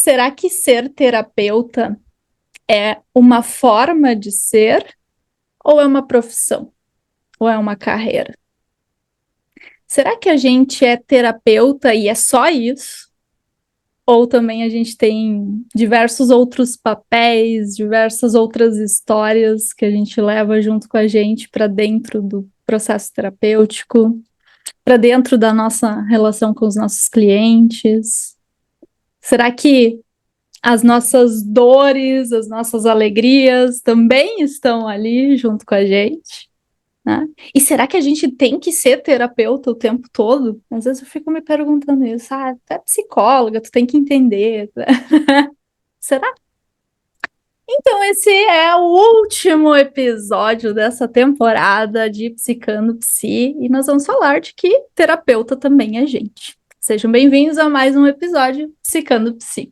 Será que ser terapeuta é uma forma de ser ou é uma profissão? Ou é uma carreira? Será que a gente é terapeuta e é só isso? Ou também a gente tem diversos outros papéis, diversas outras histórias que a gente leva junto com a gente para dentro do processo terapêutico, para dentro da nossa relação com os nossos clientes? Será que as nossas dores, as nossas alegrias também estão ali junto com a gente, né? E será que a gente tem que ser terapeuta o tempo todo? Às vezes eu fico me perguntando isso. Ah, tu é psicóloga, tu tem que entender. Será? Então, esse é o último episódio dessa temporada de Psicando Psi, e nós vamos falar de que terapeuta também é gente. Sejam bem-vindos a mais um episódio Psicando Psi.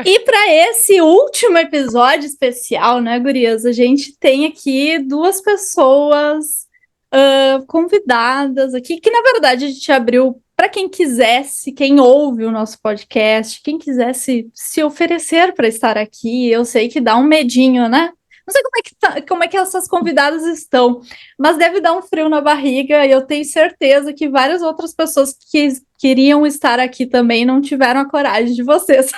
E para esse último episódio especial, né, gurias, a gente tem aqui duas pessoas convidadas aqui, que na verdade a gente abriu para quem quisesse, quem ouve o nosso podcast, quem quisesse se oferecer para estar aqui. Eu sei que dá um medinho, né? Não sei como é que essas convidadas estão, mas deve dar um frio na barriga, e eu tenho certeza que várias outras pessoas que queriam estar aqui também não tiveram a coragem de vocês.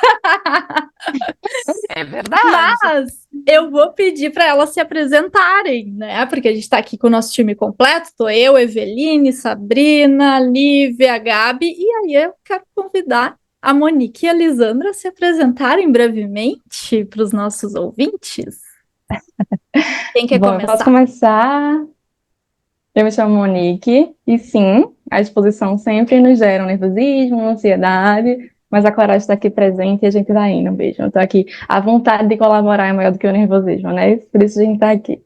É verdade. Mas eu vou pedir para elas se apresentarem, né? Porque a gente está aqui com o nosso time completo. Tô eu, Eveline, Sabrina, Lívia, Gabi. E aí eu quero convidar a Monique e a Lisandra a se apresentarem brevemente para os nossos ouvintes. Quem quer Bom, eu começar? posso começar. Eu me chamo Monique, e sim, a exposição sempre nos gera nervosismo, ansiedade, mas a coragem está aqui presente e a gente vai indo mesmo. Eu tô aqui, a vontade de colaborar é maior do que o nervosismo, né? Por isso a gente tá aqui.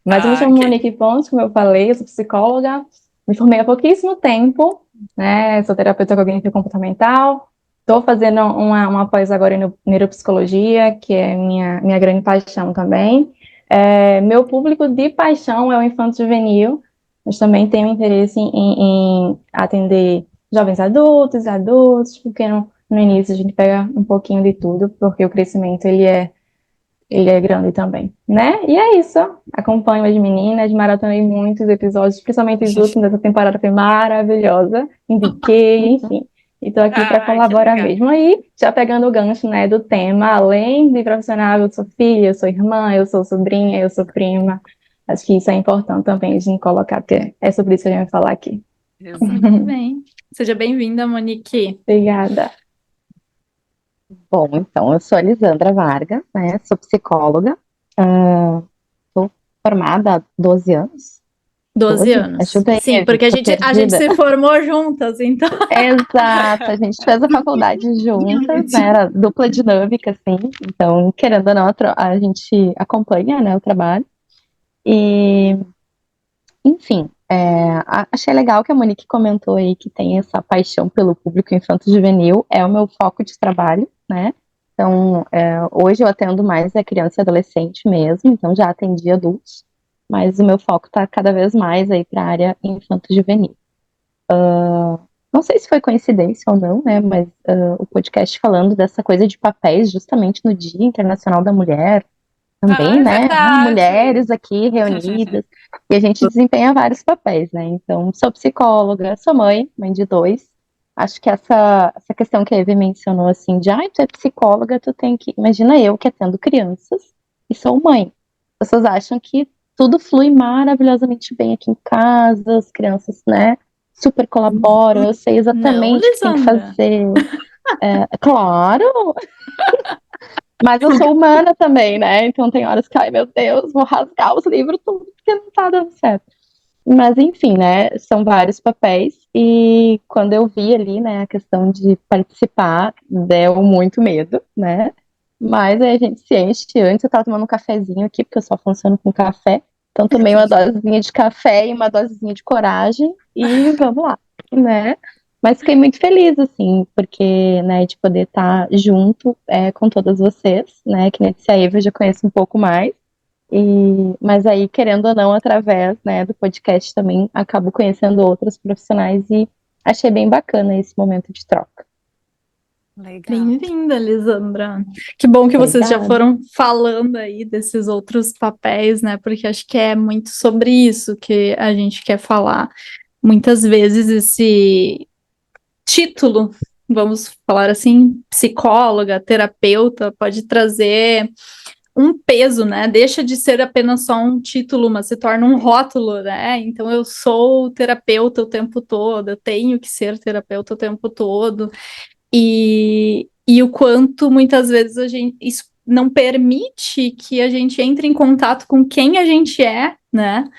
Mas eu me chamo Monique Pontes, como eu falei, eu sou psicóloga, me formei há pouquíssimo tempo, né? Sou terapeuta cognitivo comportamental, estou fazendo uma pós agora em neuropsicologia, que é minha grande paixão também. Meu público de paixão é o infanto juvenil, mas também tenho interesse em atender jovens adultos, porque no início a gente pega um pouquinho de tudo, porque o crescimento ele é grande também, né? E é isso. Acompanho as meninas, maratonei muitos episódios, principalmente os últimos dessa temporada foi maravilhosa. Indiquei, enfim. E tô aqui para colaborar mesmo. Aí, já pegando o gancho, né, do tema, além de profissional, eu sou filha, eu sou irmã, eu sou sobrinha, eu sou prima. Acho que isso é importante também a gente colocar, porque é sobre isso que a gente vai falar aqui. Muito bem. Seja bem-vinda, Monique. Obrigada. Bom, então, eu sou a Lisandra Vargas, né? Sou psicóloga. Sou formada há 12 anos. 12 anos. Ajuda aí, Sim, porque a gente se formou juntas, então. Exato, a gente fez a faculdade juntas, né? Era dupla dinâmica, assim. Então, querendo ou não, a gente acompanha, né, o trabalho. E, enfim, achei legal que a Monique comentou aí que tem essa paixão pelo público infanto-juvenil. É o meu foco de trabalho, né? Então, hoje eu atendo mais criança e adolescente mesmo, então já atendi adultos, mas o meu foco está cada vez mais aí para a área infanto-juvenil. Não sei se foi coincidência ou não, né, mas o podcast falando dessa coisa de papéis justamente no Dia Internacional da Mulher, também, né, mulheres aqui reunidas, e a gente desempenha vários papéis, né, então sou psicóloga, sou mãe de dois. Acho que essa questão que a Eve mencionou, assim, de, tu é psicóloga, tu tem que... Imagina eu que atendo crianças e sou mãe. As pessoas acham que tudo flui maravilhosamente bem aqui em casa, as crianças, né, super colaboram, eu sei exatamente o que tem que fazer. Claro! Mas eu sou humana também, né, então tem horas que, ai meu Deus, vou rasgar os livros tudo, porque não tá dando certo. Mas, enfim, né, são vários papéis, e quando eu vi ali, né, a questão de participar, deu muito medo, né, mas aí a gente se enche. Antes eu tava tomando um cafezinho aqui, porque eu só funciono com café, então tomei uma dosezinha de café e uma dosezinha de coragem, e vamos lá, né. Mas fiquei muito feliz, assim, porque, né, de poder estar junto com todas vocês, né, que nesse a Eva eu já conheço um pouco mais, mas aí, querendo ou não, através, né, do podcast também, acabo conhecendo outros profissionais e achei bem bacana esse momento de troca. Legal. Bem-vinda, Lisandra. Que bom que vocês já Obrigada. foram falando aí desses outros papéis, né? Porque acho que é muito sobre isso que a gente quer falar. Muitas vezes esse título, vamos falar assim, psicóloga, terapeuta, pode trazer um peso, né? Deixa de ser apenas só um título, mas se torna um rótulo, né? Então eu sou terapeuta o tempo todo, eu tenho que ser terapeuta o tempo todo. E o quanto muitas vezes isso não permite que a gente entre em contato com quem a gente é, né?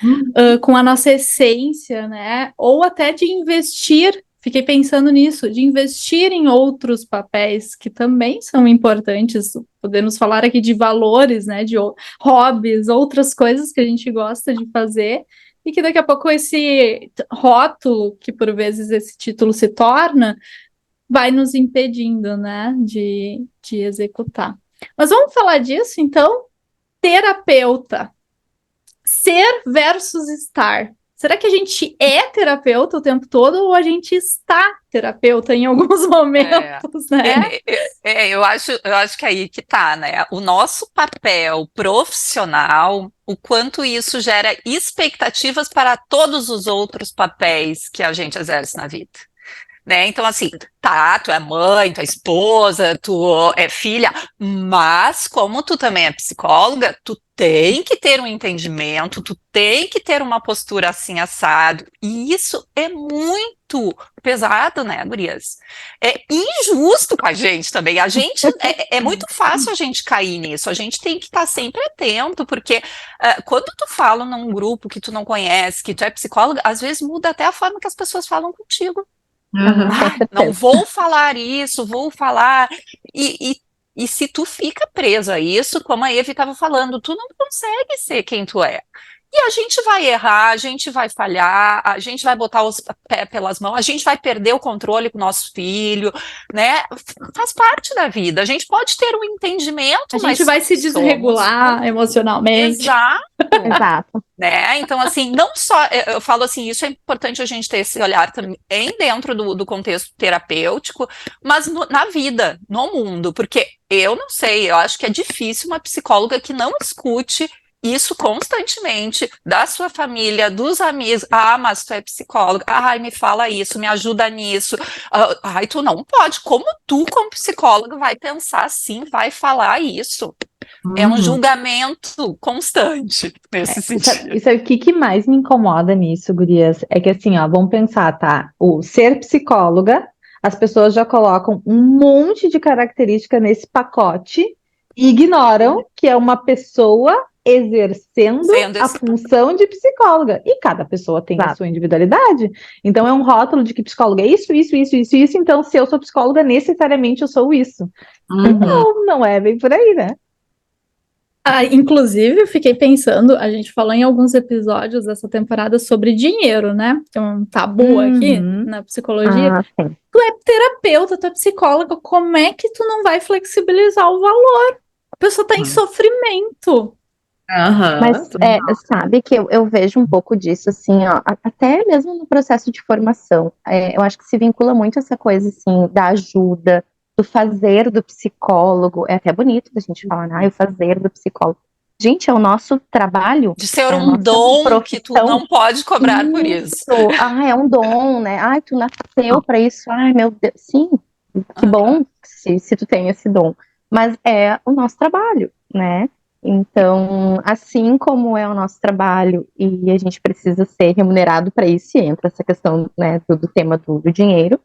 Com a nossa essência, né? Ou até de investir. Fiquei pensando nisso, de investir em outros papéis que também são importantes. Podemos falar aqui de valores, né? De hobbies, outras coisas que a gente gosta de fazer. E que daqui a pouco esse rótulo, que por vezes esse título se torna, vai nos impedindo, né, de executar. Mas vamos falar disso, então? Terapeuta. Ser versus estar. Será que a gente é terapeuta o tempo todo ou a gente está terapeuta em alguns momentos, né? Eu acho que aí que tá, né? O nosso papel profissional, o quanto isso gera expectativas para todos os outros papéis que a gente exerce na vida. Né? Então, assim, tá, tu é mãe, tu é esposa, tu é filha, mas como tu também é psicóloga, tu tem que ter um entendimento, tu tem que ter uma postura assim, assado, e isso é muito pesado, né, gurias? É injusto com a gente também, é muito fácil a gente cair nisso, a gente tem que estar sempre atento, porque quando tu fala num grupo que tu não conhece, que tu é psicóloga, às vezes muda até a forma que as pessoas falam contigo. Não vou falar isso, vou falar. E se tu fica preso a isso, como a Eve estava falando, tu não consegue ser quem tu é. E a gente vai errar, a gente vai falhar, a gente vai botar os pés pelas mãos, a gente vai perder o controle com o nosso filho, né? Faz parte da vida. A gente pode ter um entendimento, A mas gente vai se desregular emocionalmente. Exato. Né? Então, assim, não só, eu falo assim, isso é importante a gente ter esse olhar também dentro do contexto terapêutico, mas na vida, no mundo, porque eu não sei, eu acho que é difícil uma psicóloga que não escute isso constantemente da sua família, dos amigos. Ah, mas tu é psicóloga. Ai, me fala isso, me ajuda nisso. Ai, tu não pode. Como tu, como psicóloga, vai pensar assim, vai falar isso? É um julgamento constante nesse sentido. Isso é o que mais me incomoda nisso, gurias, é que assim, ó, vamos pensar, tá? O ser psicóloga, as pessoas já colocam um monte de característica nesse pacote e ignoram que é uma pessoa exercendo a função de psicóloga. E cada pessoa tem a sua individualidade. Então é um rótulo de que psicóloga é isso. Então, se eu sou psicóloga, necessariamente eu sou isso. Não é bem por aí, né? Inclusive, eu fiquei pensando, a gente falou em alguns episódios dessa temporada sobre dinheiro, né? Tem um tabu aqui na psicologia. Tu é terapeuta, tu é psicóloga, como é que tu não vai flexibilizar o valor? A pessoa tá em sofrimento. Mas sabe que eu vejo um pouco disso, assim, ó, até mesmo no processo de formação. Eu acho que se vincula muito essa coisa, assim, da ajuda, do fazer do psicólogo. É até bonito da gente falar, o fazer do psicólogo. Gente, é o nosso trabalho. De ser um dom que tu não pode cobrar por isso. É um dom, né? Ai, tu nasceu para isso. Ai, meu Deus. Sim, que bom se tu tem esse dom. Mas é o nosso trabalho, né? Então, assim como é o nosso trabalho e a gente precisa ser remunerado para isso, e entra essa questão, né, do tema do dinheiro,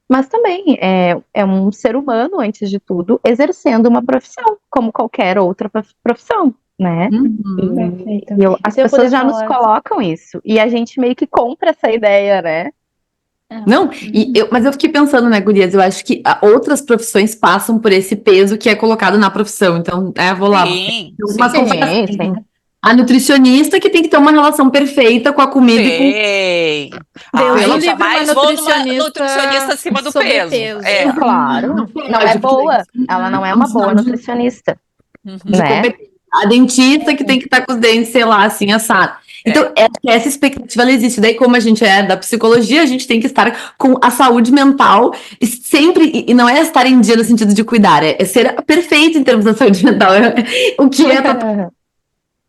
mas também é um ser humano, antes de tudo, exercendo uma profissão, como qualquer outra profissão, né? As pessoas já nos colocam isso, e a gente meio que compra essa ideia, né? Não, mas eu fiquei pensando, né, gurias, eu acho que outras profissões passam por esse peso que é colocado na profissão, então, vou lá. Sim, Mas sim. A nutricionista que tem que ter uma relação perfeita com a comida e com... Tem. Deus Eu me livre, jamais uma vou numa nutricionista acima do peso. sobrepeso. É. Claro, não pode, é porque boa. Ela não é uma boa nutricionista, de né? competência. A dentista que tem que estar com os dentes, sei lá, assim, assado. Então, essa expectativa, ela existe. Daí, como a gente é da psicologia, a gente tem que estar com a saúde mental e sempre, e não é estar em dia no sentido de cuidar, é ser perfeito em termos da saúde mental. O que é...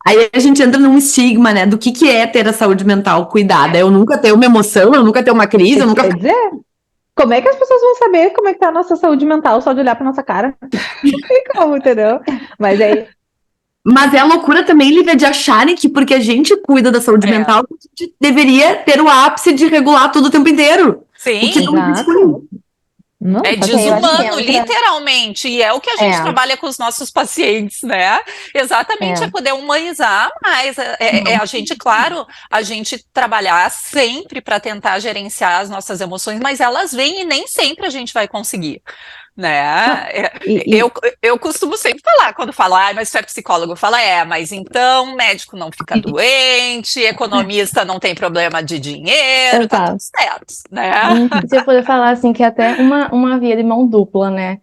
Aí a gente entra num estigma, né, do que é ter a saúde mental cuidada. Eu nunca ter uma emoção, eu nunca ter uma crise, eu nunca... Quer dizer, como é que as pessoas vão saber como é que tá a nossa saúde mental só de olhar pra nossa cara? Não tem como, entendeu? Mas aí, Mas é a loucura também, Lívia, de acharem que porque a gente cuida da saúde mental, a gente deveria ter o ápice de regular tudo o tempo inteiro. O que Sim. não existe. exato. Não, É faz eu acho que desumano, entra- literalmente, e é o que a gente É. trabalha com os nossos pacientes, né? Exatamente, é poder humanizar mais. A gente, claro, a gente trabalhar sempre para tentar gerenciar as nossas emoções, mas elas vêm e nem sempre a gente vai conseguir, né? Eu costumo sempre falar, quando falo, mas você é psicólogo, fala, mas então médico não fica doente, economista não tem problema de dinheiro, tá tudo Exato. certo, né? Se eu puder falar assim, que é até uma via de mão dupla, né?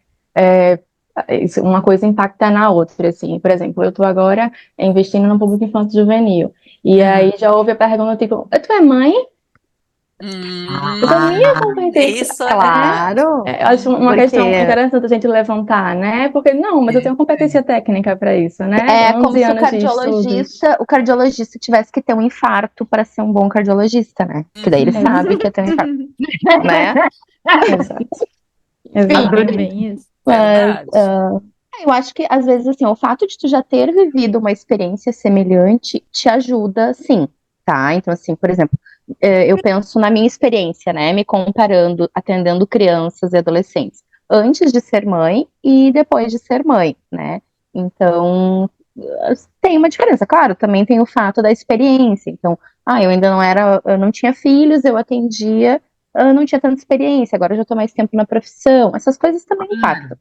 Uma coisa impacta na outra, assim. Por exemplo, eu estou agora investindo no público infanto juvenil. E aí já houve a pergunta, tipo, tu é mãe? Então, minha competência... Isso Claro. Eu acho uma Porque questão interessante a gente levantar, né? Porque, não, mas eu tenho competência técnica para isso, né? é como 11 se anos de estudos. o cardiologista tivesse que ter um infarto para ser um bom cardiologista, né? Que daí ele sabe que ia ter um infarto, né? Exato. É bem isso. Mas Verdade. eu acho que às vezes assim, o fato de tu já ter vivido uma experiência semelhante te ajuda, sim, tá? Então assim, por exemplo, eu penso na minha experiência, né? Me comparando, atendendo crianças e adolescentes, antes de ser mãe e depois de ser mãe, né? Então tem uma diferença, claro, também tem o fato da experiência. Então, eu não tinha filhos, eu atendia, eu não tinha tanta experiência, agora eu já tô mais tempo na profissão, essas coisas também impactam.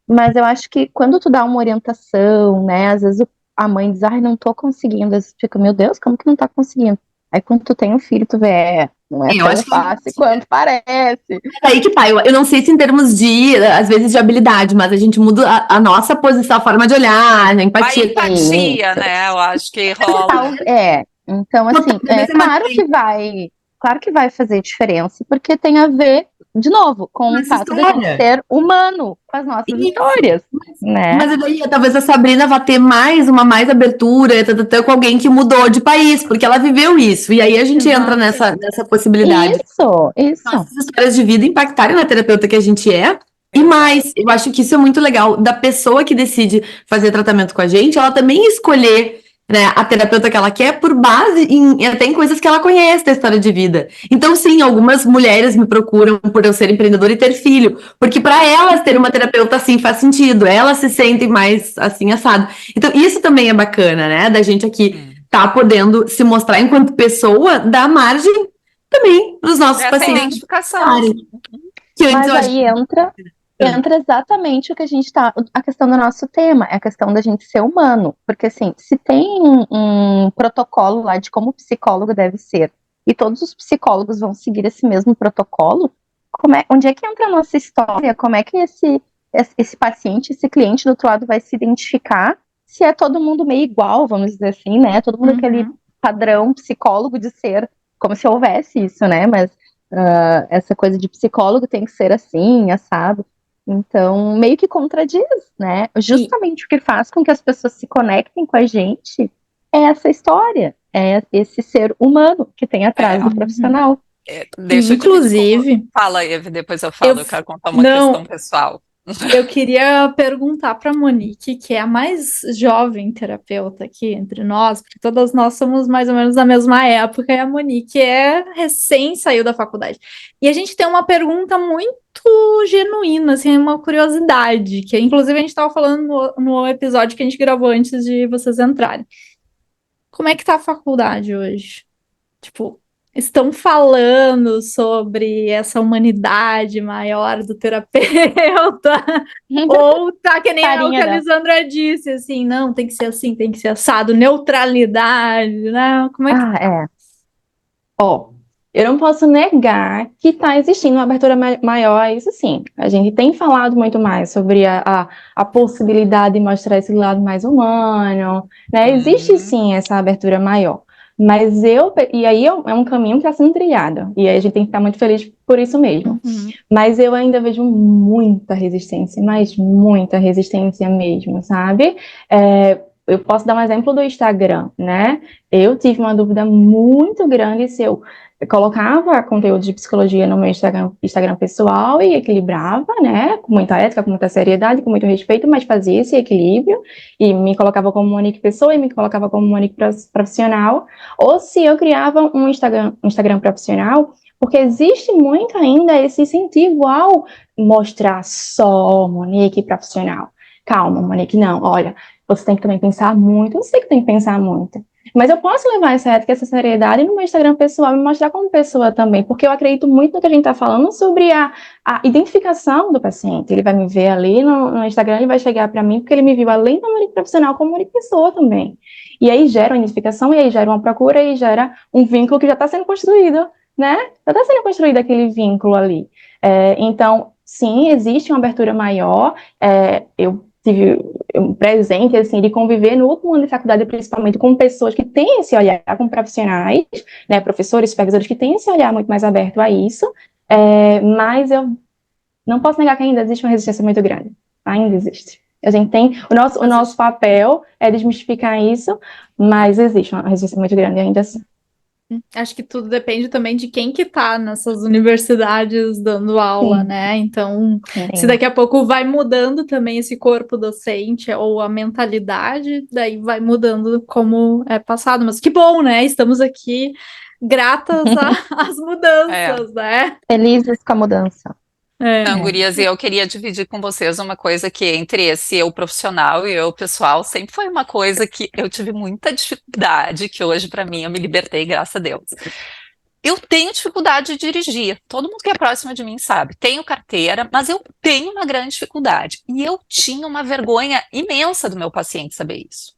Mas eu acho que quando tu dá uma orientação, né, às vezes a mãe diz, não tô conseguindo, às vezes fica, meu Deus, como que não tá conseguindo? Aí quando tu tem um filho, tu vê, não é Eu tão acho que fácil quanto parece. é aí que tá. Eu não sei se em termos de, às vezes, de habilidade, mas a gente muda a nossa posição, a forma de olhar, a A empatia. empatia, né? Eu acho que rola. Então assim, claro que vai fazer diferença, porque tem a ver, de novo, com o Mas fato da gente história. ser humano, com as nossas histórias, né? Mas daí, talvez a Sabrina vá ter mais abertura, com alguém que mudou de país, porque ela viveu isso. E aí a gente entra nessa possibilidade. Isso. Nossas histórias de vida impactarem na terapeuta que a gente é. E mais, eu acho que isso é muito legal, da pessoa que decide fazer tratamento com a gente, ela também escolher, né, a terapeuta que ela quer por base até em coisas que ela conhece da história de vida. Então, sim, algumas mulheres me procuram por eu ser empreendedora e ter filho, porque para elas ter uma terapeuta assim faz sentido, elas se sentem mais assim assado. Então, isso também é bacana, né, da gente aqui tá podendo se mostrar enquanto pessoa, dar margem também para os nossos Essa pacientes. identificação. Que antes Mas eu acho aí entra exatamente o que a questão do nosso tema, é a questão da gente ser humano. Porque, assim, se tem um protocolo lá de como o psicólogo deve ser, e todos os psicólogos vão seguir esse mesmo protocolo, onde é que entra a nossa história? Como é que esse paciente, esse cliente do outro lado vai se identificar se é todo mundo meio igual, vamos dizer assim, né? Todo mundo aquele padrão psicólogo de ser, como se houvesse isso, né? Mas essa coisa de psicólogo tem que ser assim, assado. Então, meio que contradiz, né? Justamente o que faz com que as pessoas se conectem com a gente é essa história, é esse ser humano que tem atrás do profissional. Deixa Inclusive, fala, Eve, depois eu falo, eu quero contar uma Não. questão pessoal. eu queria perguntar para a Monique, que é a mais jovem terapeuta aqui entre nós, porque todas nós somos mais ou menos da mesma época, e a Monique recém saiu da faculdade. E a gente tem uma pergunta muito genuína, assim, uma curiosidade, que inclusive a gente estava falando no episódio que a gente gravou antes de vocês entrarem. Como é que tá a faculdade hoje? Tipo, estão falando sobre essa humanidade maior do terapeuta, ou tá que nem o que Carinha a dela. Lisandra disse, assim, não, tem que ser assim, tem que ser assado, neutralidade, né? Como é que Ah, é. Ó, eu não posso negar que está existindo uma abertura maior a isso, sim. A gente tem falado muito mais sobre a possibilidade de mostrar esse lado mais humano, né? Existe, sim, essa abertura maior. Mas e aí é um caminho que está sendo trilhado. E aí a gente tem que ficar muito feliz por isso mesmo. Uhum. Mas eu ainda vejo muita resistência, mas muita resistência mesmo, sabe? Eu posso dar um exemplo do Instagram, né? Eu tive uma dúvida muito grande se eu colocava conteúdo de psicologia no meu Instagram pessoal e equilibrava, né? Com muita ética, com muita seriedade, com muito respeito, mas fazia esse equilíbrio e me colocava como Monique pessoa e me colocava como Monique profissional. Ou se eu criava um Instagram profissional, porque existe muito ainda esse incentivo ao mostrar só Monique profissional. Calma, Monique, não, olha, você tem que também pensar muito, eu sei que tem que pensar muito. Mas eu posso levar essa ética, essa seriedade no meu Instagram pessoal e me mostrar como pessoa também, porque eu acredito muito no que a gente está falando sobre a identificação do paciente. Ele vai me ver ali no Instagram, ele vai chegar para mim, porque ele me viu além da Monique profissional, como Monique pessoa também. E aí gera uma identificação, e aí gera uma procura, e gera um vínculo que já está sendo construído, né? Já está sendo construído aquele vínculo ali. Então, sim, existe uma abertura maior. Eu tive um presente, assim, de conviver no último ano de faculdade, principalmente com pessoas que têm esse olhar, com profissionais, né, professores, supervisores que têm esse olhar muito mais aberto a isso, mas eu não posso negar que ainda existe uma resistência muito grande. Ainda existe. A gente tem, o nosso papel é desmistificar isso, mas existe uma resistência muito grande ainda assim. Acho que tudo depende também de quem que tá nessas universidades dando aula, Sim. né? Então, se Sim. daqui a pouco vai mudando também esse corpo docente ou a mentalidade, daí vai mudando como é passado. Mas que bom, né? Estamos aqui gratas às mudanças, né? Felizes com a mudança. Não, É. gurias, e eu queria dividir com vocês uma coisa que entre esse eu profissional e eu pessoal sempre foi uma coisa que eu tive muita dificuldade, que hoje para mim eu me libertei, graças a Deus. Eu tenho dificuldade de dirigir. Todo mundo que é próximo de mim sabe. Tenho carteira, mas eu tenho uma grande dificuldade. E eu tinha uma vergonha imensa do meu paciente saber isso.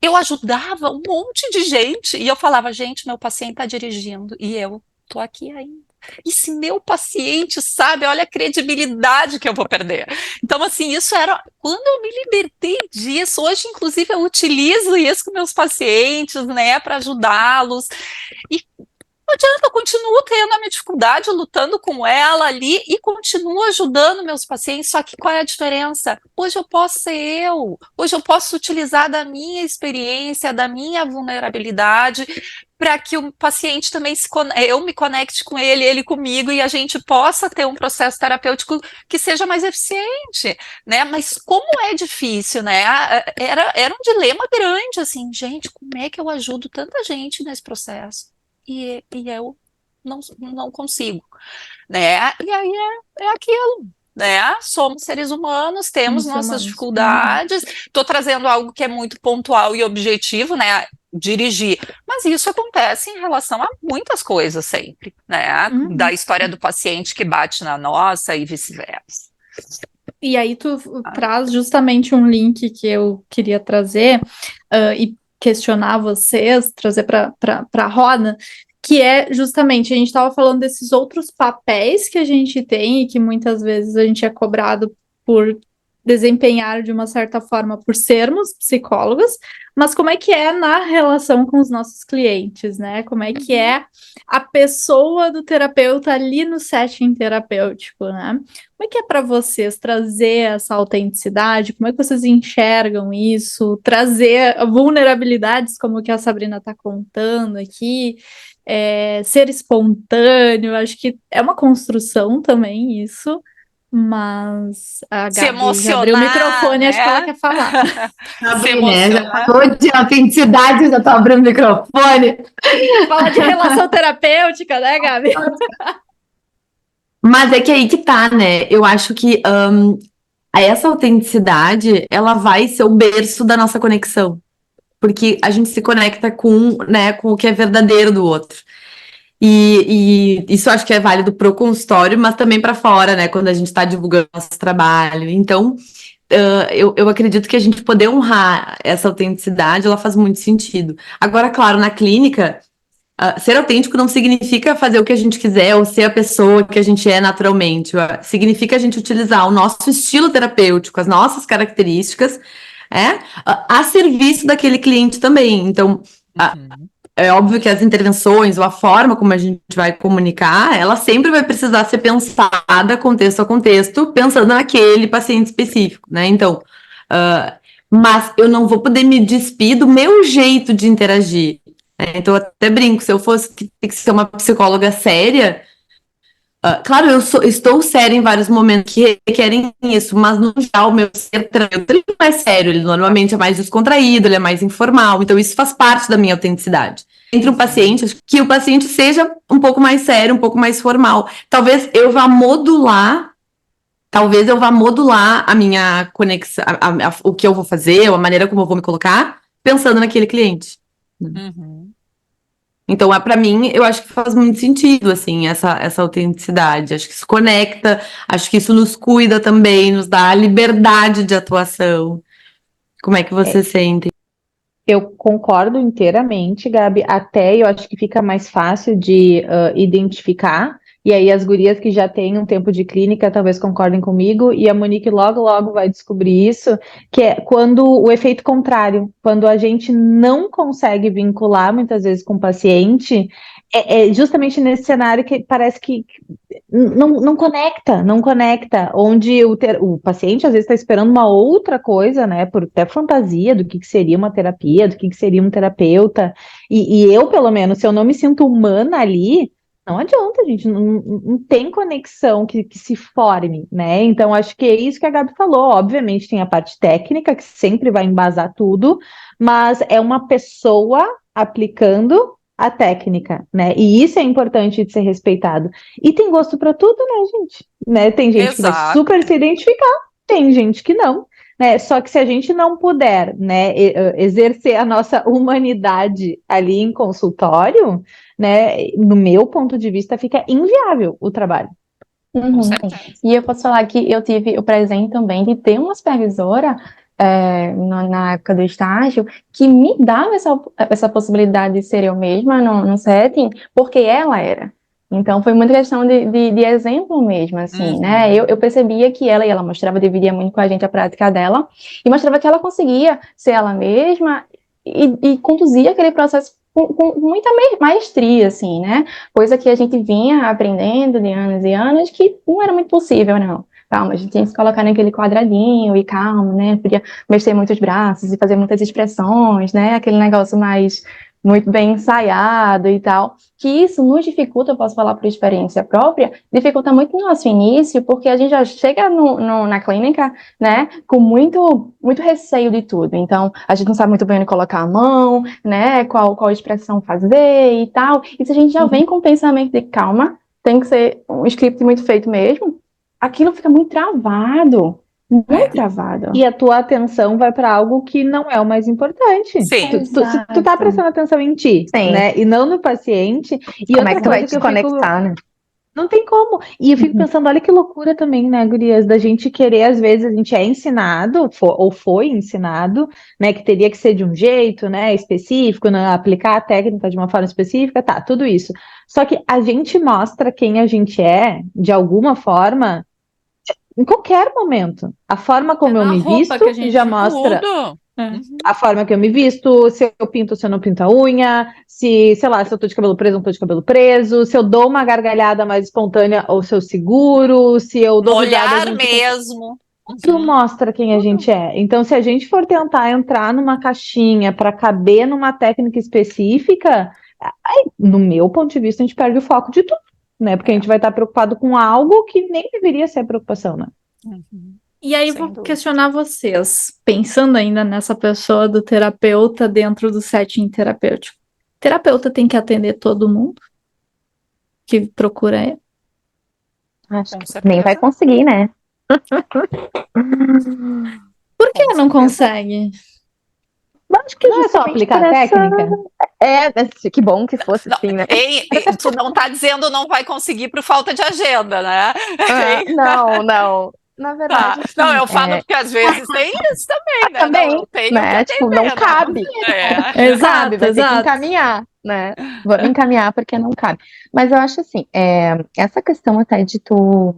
Eu ajudava um monte de gente e eu falava, gente, meu paciente está dirigindo e eu tô aqui ainda. E se meu paciente sabe, olha a credibilidade que eu vou perder. Então, assim, isso era quando eu me libertei disso. Hoje, inclusive, eu utilizo isso com meus pacientes, né, para ajudá-los. E não adianta, eu continuo tendo a minha dificuldade, lutando com ela ali e continuo ajudando meus pacientes. Só que qual é a diferença? Hoje eu posso ser eu, hoje eu posso utilizar da minha experiência, da minha vulnerabilidade, para que o paciente também eu me conecte com ele, ele comigo, e a gente possa ter um processo terapêutico que seja mais eficiente, né? Mas como é difícil, né? Era um dilema grande, assim, gente, como é que eu ajudo tanta gente nesse processo? E eu não consigo, né? E aí é aquilo, né? Somos seres humanos, temos nossas dificuldades. Estou trazendo algo que é muito pontual e objetivo, né? Dirigir, mas isso acontece em relação a muitas coisas sempre, né? Da história do paciente que bate na nossa e vice-versa. E aí tu traz justamente um link que eu queria trazer e questionar vocês, trazer para a roda, que é justamente, a gente estava falando desses outros papéis que a gente tem e que muitas vezes a gente é cobrado por desempenhar de uma certa forma por sermos psicólogos, mas como é que é na relação com os nossos clientes, né? Como é que é a pessoa do terapeuta ali no setting terapêutico, né? Como é que é para vocês trazer essa autenticidade? Como é que vocês enxergam isso? Trazer vulnerabilidades, como que a Sabrina está contando aqui, ser espontâneo, acho que é uma construção também isso. Mas a Se Gabi já abriu o microfone, emocionar, acho que ela quer falar. Se né? Já emocionar. falou de autenticidade, já tá abrindo o microfone. Fala de relação terapêutica, né, Gabi? Mas é que aí que tá, né? Eu acho que essa autenticidade, ela vai ser o berço da nossa conexão. Porque a gente se conecta com, né, com o que é verdadeiro do outro. E isso eu acho que é válido pro consultório, mas também para fora, né? Quando a gente está divulgando nosso trabalho. Então, eu acredito que a gente poder honrar essa autenticidade, ela faz muito sentido. Agora, claro, na clínica, ser autêntico não significa fazer o que a gente quiser ou ser a pessoa que a gente é naturalmente. Significa a gente utilizar o nosso estilo terapêutico, as nossas características, a serviço daquele cliente também. Então, é óbvio que as intervenções ou a forma como a gente vai comunicar, ela sempre vai precisar ser pensada contexto a contexto, pensando naquele paciente específico, né? Então, mas eu não vou poder me despir do meu jeito de interagir, né? Então, eu até brinco, se eu fosse ter que ser uma psicóloga séria, claro, estou séria em vários momentos que requerem isso, mas no geral, o meu ser terapeuta ele não é sério, ele normalmente é mais descontraído, ele é mais informal, então isso faz parte da minha autenticidade. Entre um paciente, acho que o paciente seja um pouco mais sério, um pouco mais formal. Talvez eu vá modular a minha conexão, o que eu vou fazer, ou a maneira como eu vou me colocar, pensando naquele cliente. Então, para mim, eu acho que faz muito sentido, assim, essa autenticidade. Acho que isso conecta, acho que isso nos cuida também, nos dá a liberdade de atuação. Como é que você sente? Eu concordo inteiramente, Gabi. Até eu acho que fica mais fácil de identificar. E aí as gurias que já têm um tempo de clínica talvez concordem comigo. E a Monique logo, logo vai descobrir isso, que é quando o efeito contrário, quando a gente não consegue vincular muitas vezes com o paciente, é justamente nesse cenário que parece que não conecta, não conecta, onde o paciente às vezes está esperando uma outra coisa, né, por até fantasia do que seria uma terapia, do que seria um terapeuta, e eu, pelo menos, se eu não me sinto humana ali, não adianta, gente, não tem conexão que se forme, né, então acho que é isso que a Gabi falou, obviamente tem a parte técnica, que sempre vai embasar tudo, mas é uma pessoa aplicando a técnica, né? E isso é importante de ser respeitado. E tem gosto para tudo, né, gente? Né? Tem gente que vai Exato. super se identificar, tem gente que não, né? Só que se a gente não puder, né, exercer a nossa humanidade ali em consultório, né, no meu ponto de vista, fica inviável o trabalho. Com certeza. E eu posso falar que eu tive o presente também de ter uma supervisora na época do estágio que me dava essa possibilidade de ser eu mesma no setting, porque ela era. Então foi muita questão de exemplo mesmo, assim, né? Eu percebia que ela mostrava, dividia muito com a gente a prática dela, e mostrava que ela conseguia ser ela mesma e conduzia aquele processo com muita maestria, assim, né? Coisa que a gente vinha aprendendo de anos e anos que não era muito possível, não. Calma, a gente tinha que se colocar naquele quadradinho e calma, né? Podia mexer muito os braços e fazer muitas expressões, né? Aquele negócio mais muito bem ensaiado e tal. Que isso nos dificulta, eu posso falar por experiência própria, dificulta muito o nosso início, porque a gente já chega na clínica, né? Com muito receio de tudo. Então, a gente não sabe muito bem onde colocar a mão, né? Qual expressão fazer e tal. E se a gente já vem com o pensamento de calma, tem que ser um script muito feito mesmo, aquilo fica muito travado. Muito travado. E a tua atenção vai para algo que não é o mais importante. Sim. Se tu tá prestando atenção em ti, Sim. né? E não no paciente. E Como é outra que tu vai coisa que eu desconectar, né? não tem como. E eu fico pensando, olha que loucura também, né, gurias, da gente querer, às vezes, a gente é ensinado, ou foi ensinado, né, que teria que ser de um jeito, né, específico, né, aplicar a técnica de uma forma específica, tá, tudo isso. Só que a gente mostra quem a gente é, de alguma forma, em qualquer momento. A forma como eu Na me roupa visto que a gente já mostra Tudo. a forma que eu me visto, se eu pinto, se eu não pinto a unha, se, sei lá, se eu tô de cabelo preso, não tô de cabelo preso, se eu dou uma gargalhada mais espontânea ou se eu seguro, se eu No dou risada olhar junto mesmo. tudo mostra quem a gente é. Então, se a gente for tentar entrar numa caixinha para caber numa técnica específica, aí, no meu ponto de vista, a gente perde o foco de tudo, né? Porque a gente vai estar preocupado com algo que nem deveria ser preocupação, né? E aí, Sem vou dúvida. questionar vocês, pensando ainda nessa pessoa do terapeuta dentro do setting terapêutico. Terapeuta tem que atender todo mundo que procura ele? Acho Com que certeza. nem vai conseguir, né? Por que Com não certeza. consegue? acho que Não é só justamente aplicar por a essa... técnica? Que bom que fosse Não, assim, né? tu não tá dizendo não vai conseguir por falta de agenda, né? Ah, Hein? não, não. Na Tá. verdade, Não, assim, eu falo porque às vezes tem isso também, né? Não, também, eu tenho que né? Tipo, não atender, não. cabe. É. Não cabe, Exato, vai ter que exato. encaminhar, né? Vamos encaminhar porque não cabe. Mas eu acho assim, essa questão até de tu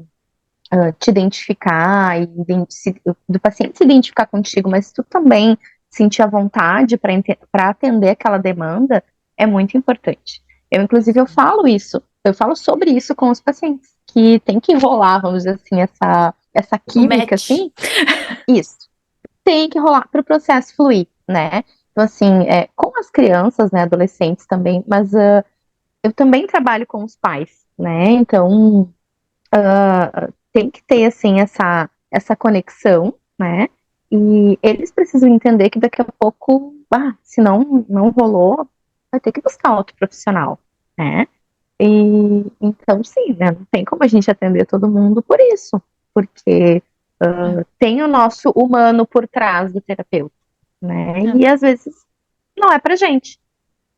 te identificar e do paciente se identificar contigo, mas tu também sentir a vontade para atender aquela demanda é muito importante. Eu, inclusive, eu falo sobre isso com os pacientes, que tem que rolar, vamos dizer assim, essa O química, match. assim, isso. Tem que rolar para o processo fluir, né? Então, assim, com as crianças, né, adolescentes também, mas eu também trabalho com os pais, né? Então, tem que ter, assim, essa conexão, né? E eles precisam entender que daqui a pouco, se não rolou, vai ter que buscar outro profissional, né? E, então, sim, né? Não tem como a gente atender todo mundo por isso, porque tem o nosso humano por trás do terapeuta, né? E às vezes não é pra gente.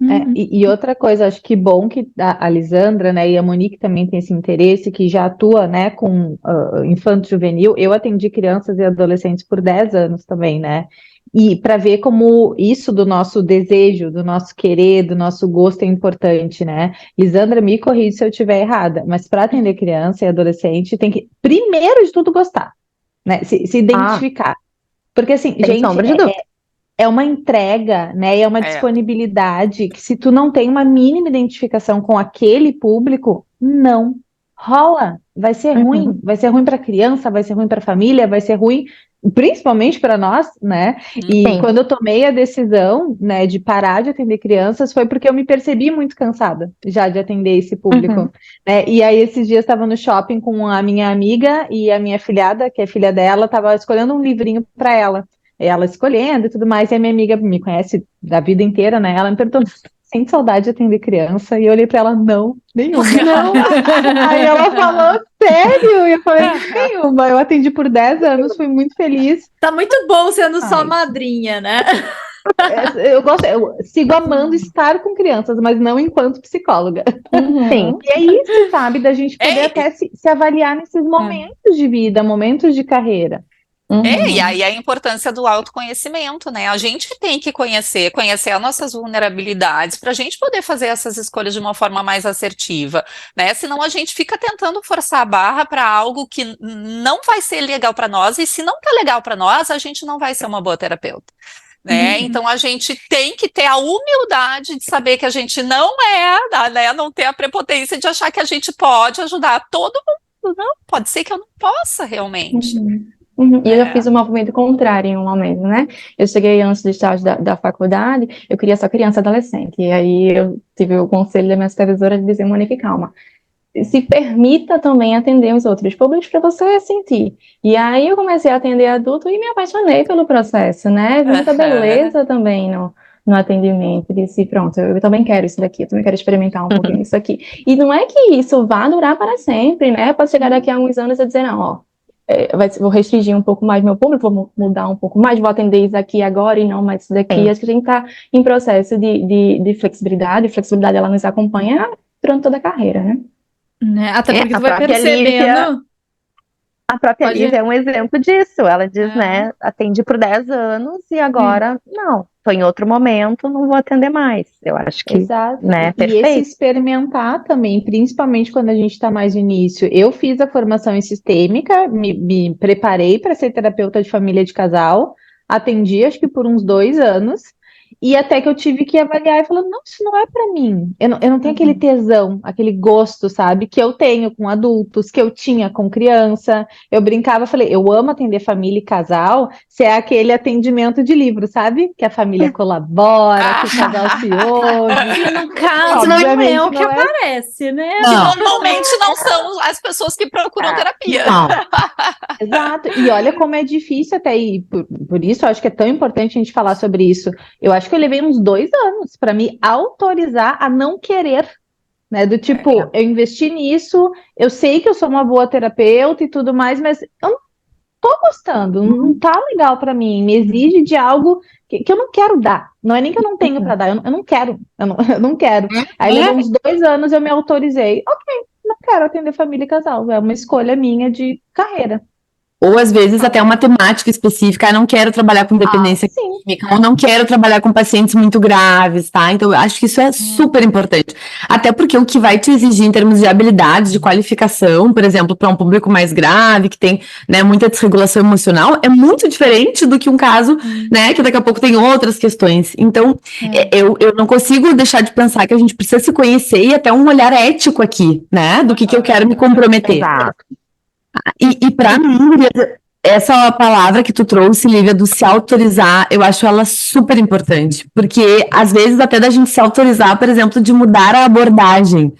Uhum. E outra coisa, acho que bom que a Lisandra, né, e a Monique também tem esse interesse, que já atua, né, com infanto juvenil. Eu atendi crianças e adolescentes por 10 anos também, né? E para ver como isso do nosso desejo, do nosso querer, do nosso gosto é importante, né? Lisandra, me corrige se eu estiver errada, mas para atender criança e adolescente, tem que, primeiro de tudo, gostar, né? Se Ah, identificar. Porque, assim, sem gente, sombra de dúvida. é uma entrega, né? É uma É. disponibilidade que se tu não tem uma mínima identificação com aquele público, não rola. Uhum, Vai ser ruim para a criança, vai ser ruim para a família, vai ser ruim principalmente para nós, né? E sim. quando eu tomei a decisão, né, de parar de atender crianças, foi porque eu me percebi muito cansada já de atender esse público, Uhum, né? E aí esses dias estava no shopping com a minha amiga e a minha filhada, que é filha dela, estava escolhendo um livrinho para ela escolhendo e tudo mais, e a minha amiga me conhece da vida inteira, né? Ela me perguntou, sente saudade de atender criança? E eu olhei pra ela, não, nenhuma. Não. Aí ela falou, sério? E eu falei, nenhuma. Eu atendi por 10 anos, fui muito feliz. Tá muito bom sendo só Ai, madrinha, né? eu sigo amando estar com crianças, mas não enquanto psicóloga. sim. Uhum. E é isso, sabe? Da gente poder É, até se avaliar nesses momentos de vida, momentos de carreira. e Uhum, aí a importância do autoconhecimento, né? A gente tem que conhecer as nossas vulnerabilidades para a gente poder fazer essas escolhas de uma forma mais assertiva, né? Senão a gente fica tentando forçar a barra para algo que não vai ser legal para nós, e se não tá legal para nós, a gente não vai ser uma boa terapeuta. Né? Então a gente tem que ter a humildade de saber que a gente não né? Não ter a prepotência de achar que a gente pode ajudar todo mundo. Não, pode ser que eu não possa realmente. Uhum. Uhum. E eu já É. fiz o movimento contrário em um momento, né? Eu cheguei antes do estágio da faculdade, eu queria só criança e adolescente. E aí eu tive o conselho da minha supervisora de dizer, Monique, calma. Se permita também atender os outros públicos para você sentir. E aí eu comecei a atender adulto e me apaixonei pelo processo, né? Vi muita Aham. beleza também no atendimento. Disse, pronto, eu também quero isso daqui, eu também quero experimentar um pouquinho isso aqui. E não é que isso vá durar para sempre, né? Pode chegar daqui a uns anos e dizer, não, ó, vou restringir um pouco mais meu público, vou mudar um pouco mais, vou atender isso aqui agora e não mais isso daqui. sim. Acho que a gente está em processo de flexibilidade, ela nos acompanha durante toda a carreira, né? Né? Até porque A tu vai própria Lívia, percebendo. a própria Pode. Lívia é um exemplo disso. Ela diz, É. né, atende por 10 anos e Sim. agora, não, tô em outro momento, não vou atender mais. Eu acho que, Exato. né, E esse perfeito. experimentar também, principalmente quando a gente está mais no início. Eu fiz a formação em sistêmica, me preparei para ser terapeuta de família de casal, atendi acho que por uns 2 anos, e até que eu tive que avaliar e falar, não, isso não é para mim. Eu não tenho aquele tesão, aquele gosto, sabe, que eu tenho com adultos, que eu tinha com criança. Eu brincava, falei, eu amo atender família e casal, se é aquele atendimento de livro, sabe? Que a família colabora, que o casal se ouve. Que no caso não é Obviamente o que não é. aparece, né? Que Não, normalmente não são as pessoas que procuram Ah, terapia. não. Exato. E olha como é difícil até ir. Por isso, eu acho que é tão importante a gente falar sobre isso. Eu acho que eu levei uns 2 anos para me autorizar a não querer, né? Do tipo, eu investi nisso, eu sei que eu sou uma boa terapeuta e tudo mais, mas eu tô gostando, não tá legal pra mim, me exige de algo que eu não quero dar. Não é nem que eu não tenho pra dar, eu não quero, eu não quero. Aí levou uns 2 anos, eu me autorizei. Ok, não quero atender família e casal, é uma escolha minha de carreira. Ou às vezes até uma temática específica, não quero trabalhar com dependência Sim. química, ou não quero trabalhar com pacientes muito graves, tá? Então eu acho que isso é super importante. Até porque o que vai te exigir em termos de habilidades, de qualificação, por exemplo, para um público mais grave, que tem, né, muita desregulação emocional, é muito diferente do que um caso, né, que daqui a pouco tem outras questões. Então, eu não consigo deixar de pensar que a gente precisa se conhecer e até um olhar ético aqui, né, do que eu quero me comprometer. Exato. E para mim, essa palavra que tu trouxe, Lívia, do se autorizar, eu acho ela super importante. Porque, às vezes, até da gente se autorizar, por exemplo, de mudar a abordagem.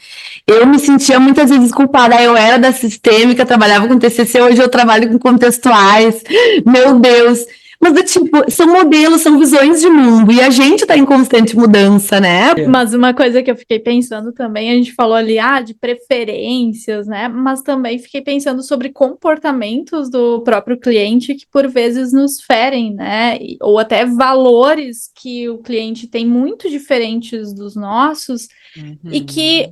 Eu me sentia muitas vezes culpada. Eu era da sistêmica, trabalhava com TCC, hoje eu trabalho com contextuais. Meu Deus! Mas, tipo, são modelos, são visões de mundo. E a gente tá em constante mudança, né? Mas uma coisa que eu fiquei pensando também, a gente falou ali, de preferências, né? Mas também fiquei pensando sobre comportamentos do próprio cliente que por vezes nos ferem, né? Ou até valores que o cliente tem muito diferentes dos nossos e que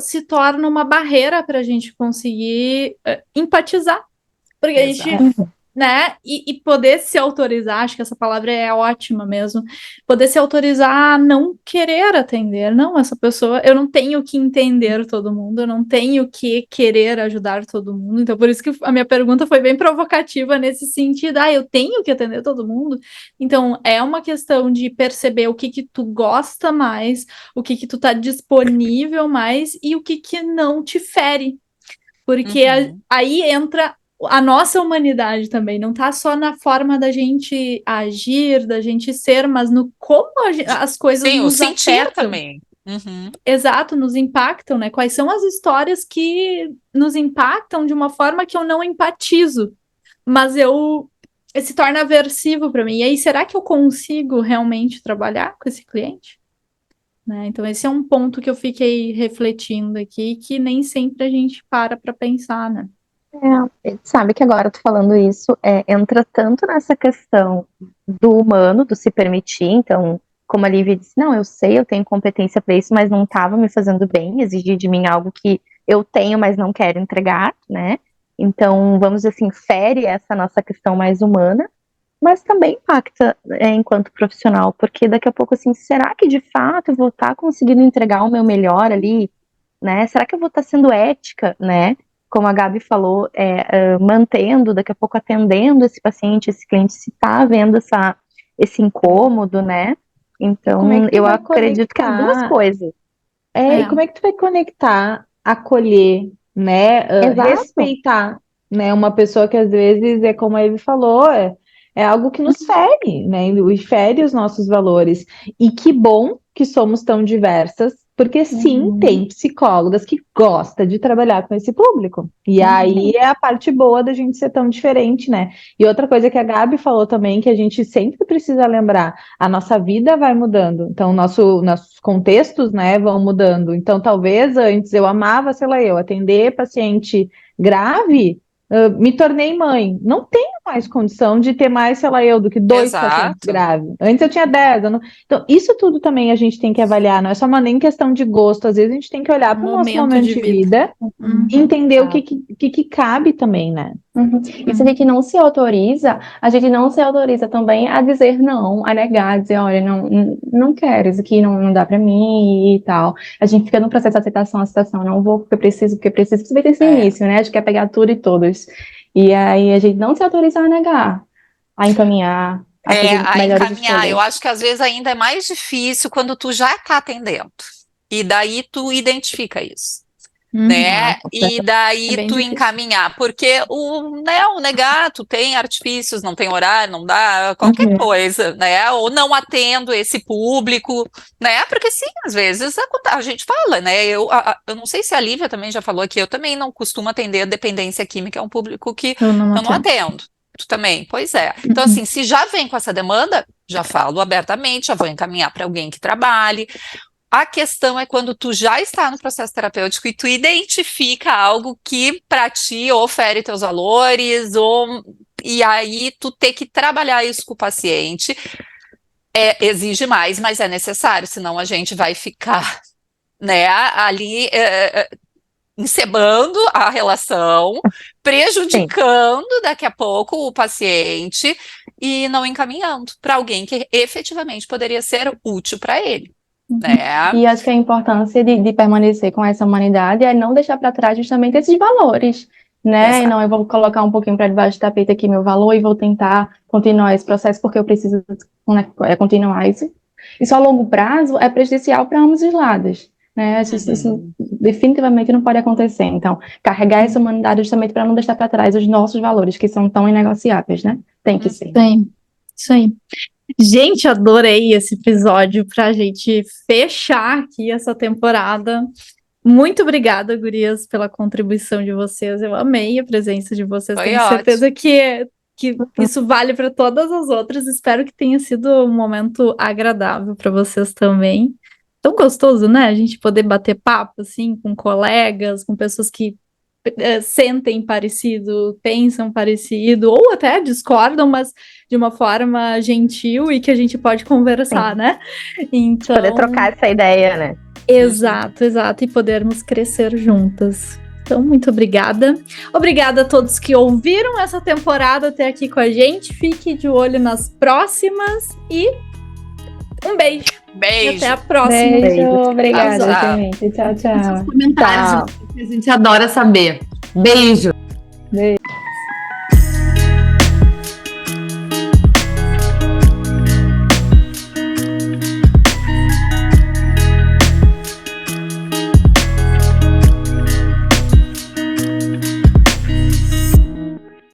se torna uma barreira para a gente conseguir empatizar. Porque a gente, né, e poder se autorizar, acho que essa palavra é ótima mesmo, poder se autorizar a não querer atender, não, essa pessoa, eu não tenho que entender todo mundo, eu não tenho que querer ajudar todo mundo, então por isso que a minha pergunta foi bem provocativa nesse sentido, eu tenho que atender todo mundo, então é uma questão de perceber o que tu gosta mais, o que tu tá disponível mais e o que não te fere, porque aí entra a nossa humanidade também, não tá só na forma da gente agir, da gente ser, mas no como as coisas Sim, nos o sentir afetam. também. Exato, nos impactam, né? Quais são as histórias que nos impactam de uma forma que eu não empatizo, mas se torna aversivo para mim. E aí, será que eu consigo realmente trabalhar com esse cliente? Né? Então, esse é um ponto que eu fiquei refletindo aqui, que nem sempre a gente para pensar, né? Sabe que agora eu tô falando isso, entra tanto nessa questão do humano, do se permitir, então, como a Lívia disse, não, eu sei, eu tenho competência para isso, mas não estava me fazendo bem, exigir de mim algo que eu tenho, mas não quero entregar, né? Então, vamos dizer assim, fere essa nossa questão mais humana, mas também impacta enquanto profissional, porque daqui a pouco, assim, será que de fato eu vou estar conseguindo entregar o meu melhor ali, né? Será que eu vou estar sendo ética, né? Como a Gabi falou, mantendo, daqui a pouco atendendo esse paciente, esse cliente, se está havendo esse incômodo, né? Então, eu acredito que as duas coisas. E como é que tu vai conectar, acolher, né? Respeitar, né? Uma pessoa que às vezes é como a Eve falou, é algo que nos fere, né? E fere os nossos valores. E que bom que somos tão diversas, porque sim, tem psicólogas que gostam de trabalhar com esse público. E aí é a parte boa da gente ser tão diferente, né? E outra coisa que a Gabi falou também, que a gente sempre precisa lembrar, a nossa vida vai mudando. Então, nossos contextos, né, vão mudando. Então, talvez antes eu amava, sei lá, eu atender paciente grave, me tornei mãe. Não tenho mais condição de ter mais, sei lá, eu, do que 2 pacientes graves. Antes eu tinha 10. Então, isso tudo também a gente tem que avaliar. Não é só nem questão de gosto. Às vezes a gente tem que olhar para o nosso momento de vida e entender o que cabe também, né? E se a gente não se autoriza, a gente não se autoriza também a dizer não, a negar, a dizer, olha, não quero, isso aqui não dá pra mim e tal. A gente fica no processo de aceitação, não vou porque preciso, isso vai ter esse início, né? A gente quer pegar tudo e todos. E aí a gente não se autoriza a negar, a encaminhar, a fazer melhores escolhas. Eu acho que às vezes ainda é mais difícil quando tu já tá atendendo. E daí tu identifica isso. Né? E daí tu encaminhar, porque o negar, tu tem artifícios, não tem horário, não dá, qualquer coisa, né? Ou não atendo esse público, né? Porque sim, às vezes a gente fala, né? Eu não sei se a Lívia também já falou aqui, eu também não costumo atender a dependência química, é um público que eu não atendo. Tu também, pois é. Então, assim, se já vem com essa demanda, já falo abertamente, já vou encaminhar para alguém que trabalhe. A questão é quando tu já está no processo terapêutico e tu identifica algo que para ti ou fere teus valores ou E aí tu ter que trabalhar isso com o paciente exige mais, mas é necessário, senão a gente vai ficar, né, ali encebando a relação, prejudicando daqui a pouco o paciente e não encaminhando para alguém que efetivamente poderia ser útil para ele, né? E acho que a importância de permanecer com essa humanidade é não deixar para trás justamente esses valores, né? Exato. E não, eu vou colocar um pouquinho para debaixo do tapete aqui meu valor e vou tentar continuar esse processo porque eu preciso, né, continuar isso. Isso a longo prazo é prejudicial para ambos os lados, né? Isso definitivamente não pode acontecer. Então, carregar essa humanidade justamente para não deixar para trás os nossos valores, que são tão inegociáveis, né? Tem que ser. Bem, isso aí. Gente, adorei esse episódio pra gente fechar aqui essa temporada. Muito obrigada, gurias, pela contribuição de vocês. Eu amei a presença de vocês. Foi Tenho ótimo. certeza que isso vale para todas as outras. Espero que tenha sido um momento agradável para vocês também. Tão gostoso, né? A gente poder bater papo assim com colegas, com pessoas que sentem parecido, pensam parecido, ou até discordam, mas de uma forma gentil e que a gente pode conversar, né? Então, Poder trocar essa ideia, né? exato, exato, e podermos crescer juntas. Então, muito obrigada. Obrigada a todos que ouviram essa temporada até aqui com a gente. Fique de olho nas próximas e um beijo. E Beijo. até a próxima. Beijo, obrigada, Tchau. gente. Tchau, tchau. Comentários, a gente adora saber. Beijo! Beijo.